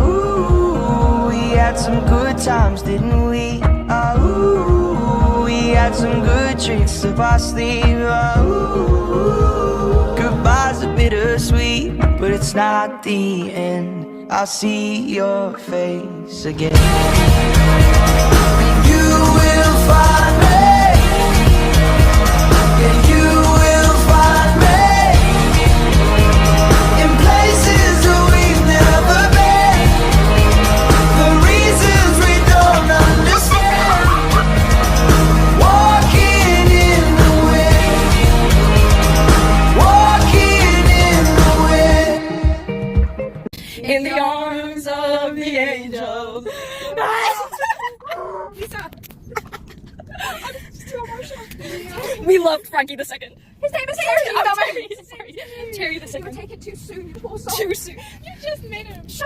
Ooh, we had some good times, didn't we? Ooh, we had some good treats up our sleeve. Ooh, goodbye's a bittersweet, but it's not the end. I'll see your face again. You will find me. Yeah, you will find me in places that we've never been, for reasons we don't understand. Walking in the wind, walking in the wind, In the arms of the angel. We loved Frankie the Second. His name is Terry. Terry. I'm Terry. Sorry. Terry the You were Second. taking too soon, you poor soul. Too soon. You just made him.